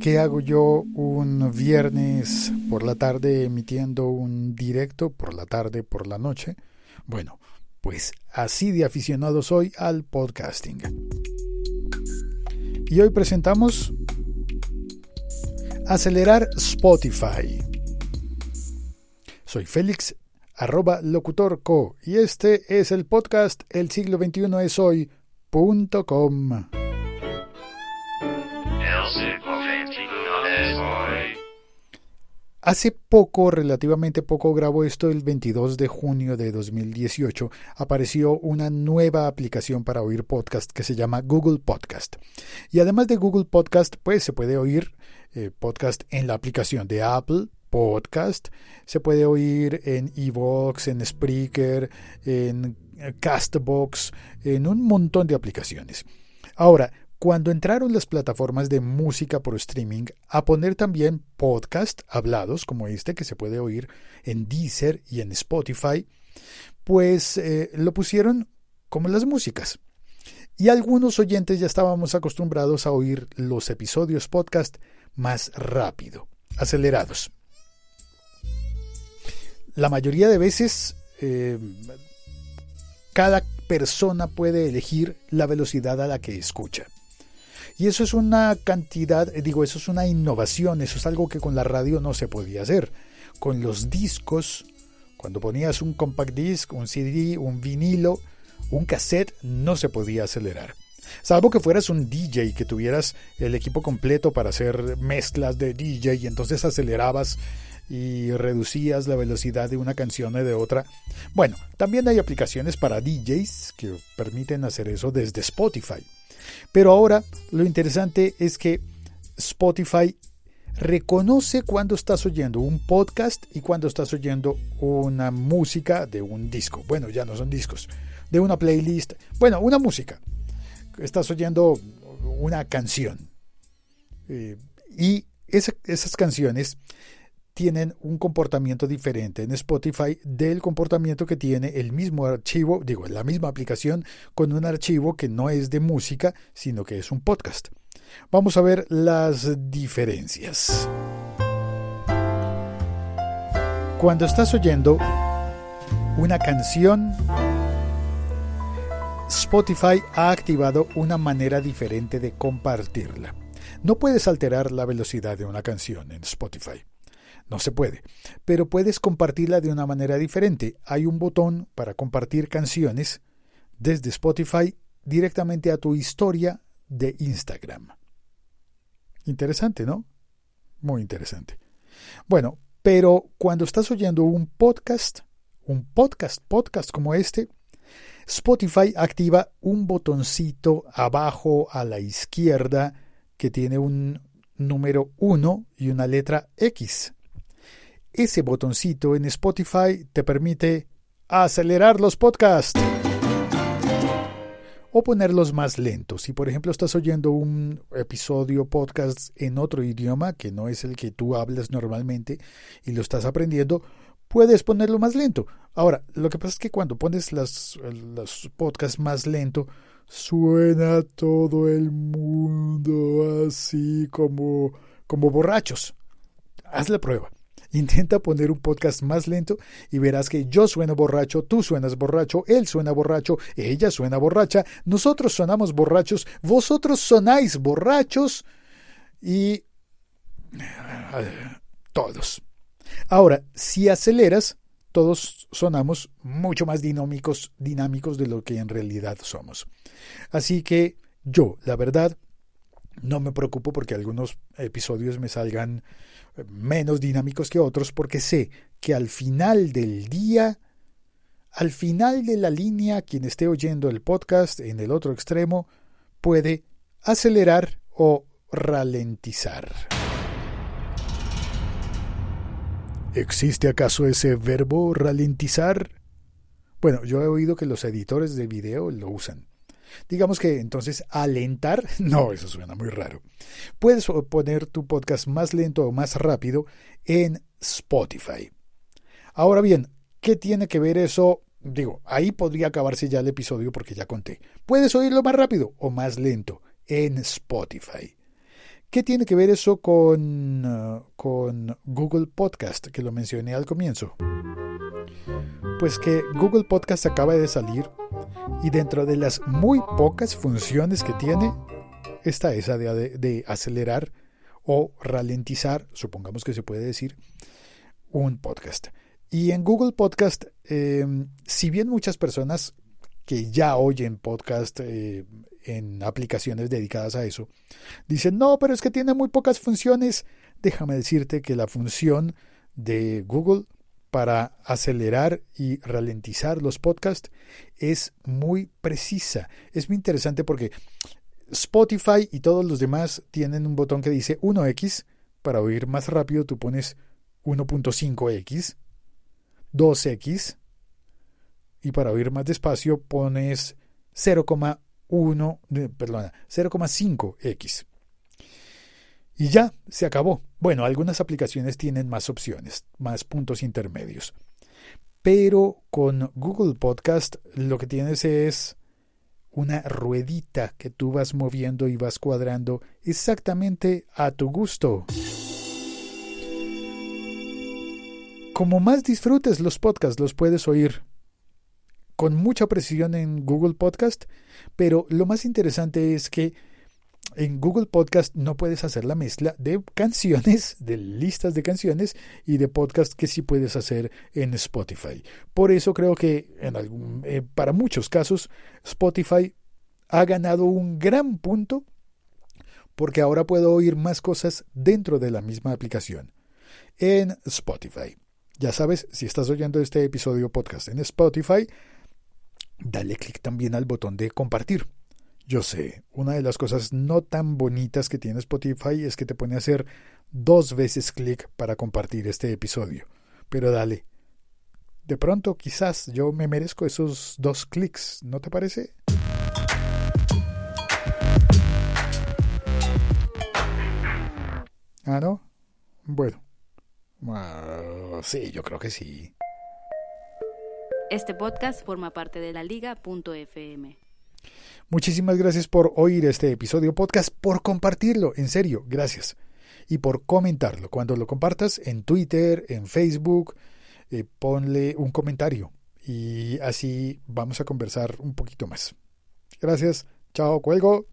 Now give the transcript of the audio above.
¿Qué hago yo un viernes por la tarde emitiendo un directo por la tarde, por la noche? Bueno, pues así de aficionado soy al podcasting. Y hoy presentamos Acelerar Spotify. Soy Félix, @locutorco, y este es el podcast El siglo XXI es hoy.com. Hace poco, relativamente poco, grabo esto el 22 de junio de 2018, apareció una nueva aplicación para oír podcast que se llama Google Podcast. Y además de Google Podcast, pues se puede oír podcast en la aplicación de Apple Podcast, se puede oír en iVoox, en Spreaker, en Castbox, en un montón de aplicaciones. Ahora, cuando entraron las plataformas de música por streaming a poner también podcast hablados como este que se puede oír en Deezer y en Spotify, pues lo pusieron como las músicas. Y algunos oyentes ya estábamos acostumbrados a oír los episodios podcast más rápido, acelerados. La mayoría de veces cada persona puede elegir la velocidad a la que escucha. Y eso es una eso es una innovación, eso es algo que con la radio no se podía hacer. Con los discos, cuando ponías un compact disc, un CD, un vinilo, un cassette, no se podía acelerar. Salvo que fueras un DJ, que tuvieras el equipo completo para hacer mezclas de DJ y entonces acelerabas y reducías la velocidad de una canción o de otra. Bueno, también hay aplicaciones para DJs que permiten hacer eso desde Spotify. Pero ahora lo interesante es que Spotify reconoce cuando estás oyendo un podcast y cuando estás oyendo una música de un disco. Bueno, ya no son discos, de una playlist. Bueno, una música. Estás oyendo una canción. Y esas canciones tienen un comportamiento diferente en Spotify del comportamiento que tiene el mismo archivo, la misma aplicación con un archivo que no es de música, sino que es un podcast. Vamos a ver las diferencias. Cuando estás oyendo una canción, Spotify ha activado una manera diferente de compartirla. No puedes alterar la velocidad de una canción en Spotify. No se puede, pero puedes compartirla de una manera diferente. Hay un botón para compartir canciones desde Spotify directamente a tu historia de Instagram. Interesante, ¿no? Muy interesante. Bueno, pero cuando estás oyendo un podcast como este, Spotify activa un botoncito abajo a la izquierda que tiene un número 1 y una letra X. Ese botoncito en Spotify te permite acelerar los podcasts o ponerlos más lentos. Si por ejemplo estás oyendo un episodio podcast en otro idioma que no es el que tú hablas normalmente y lo estás aprendiendo, puedes ponerlo más lento. Ahora, lo que pasa es que cuando pones los podcasts más lento, suena todo el mundo así como borrachos. Haz la prueba. Intenta poner un podcast más lento y verás que yo sueno borracho, tú suenas borracho, él suena borracho, ella suena borracha, nosotros sonamos borrachos, vosotros sonáis borrachos y todos. Ahora, si aceleras, todos sonamos mucho más dinámicos de lo que en realidad somos. Así que yo, la verdad, no me preocupo porque algunos episodios me salgan menos dinámicos que otros, porque sé que al final del día, al final de la línea, quien esté oyendo el podcast en el otro extremo puede acelerar o ralentizar. ¿Existe acaso ese verbo ralentizar? Bueno, yo he oído que los editores de video lo usan. Digamos que entonces alentar, no, eso suena muy raro. Puedes poner tu podcast más lento o más rápido en Spotify. Ahora bien, ¿qué tiene que ver eso? Ahí podría acabarse ya el episodio porque ya conté. Puedes oírlo más rápido o más lento en Spotify. ¿Qué tiene que ver eso con Google Podcast, que lo mencioné al comienzo? Pues que Google Podcast acaba de salir y dentro de las muy pocas funciones que tiene está esa de acelerar o ralentizar, supongamos que se puede decir, un podcast. Y en Google Podcast, si bien muchas personas que ya oyen podcast en aplicaciones dedicadas a eso, dicen, no, pero es que tiene muy pocas funciones. Déjame decirte que la función de Google para acelerar y ralentizar los podcasts es muy precisa. Es muy interesante porque Spotify y todos los demás tienen un botón que dice 1x. Para oír más rápido tú pones 1.5x, 2x, y para oír más despacio pones 0,5x. Y ya, se acabó. Bueno, algunas aplicaciones tienen más opciones, más puntos intermedios. Pero con Google Podcast lo que tienes es una ruedita que tú vas moviendo y vas cuadrando exactamente a tu gusto. Como más disfrutes los podcasts, los puedes oír con mucha precisión en Google Podcast, pero lo más interesante es que en Google Podcast no puedes hacer la mezcla de canciones, de listas de canciones y de podcast que sí puedes hacer en Spotify. Por eso creo que para muchos casos Spotify ha ganado un gran punto porque ahora puedo oír más cosas dentro de la misma aplicación en Spotify. Ya sabes, si estás oyendo este episodio podcast en Spotify, dale clic también al botón de compartir. Yo sé, una de las cosas no tan bonitas que tiene Spotify es que te pone a hacer 2 veces clic para compartir este episodio. Pero dale. De pronto, quizás yo me merezco esos 2 clics, ¿no te parece? ¿Ah, no? Bueno. Sí, yo creo que sí. Este podcast forma parte de la Liga.fm. Muchísimas gracias por oír este episodio podcast, por compartirlo, en serio, gracias. Y por comentarlo. Cuando lo compartas en Twitter, en Facebook, ponle un comentario. Y así vamos a conversar un poquito más. Gracias. Chao, cuelgo.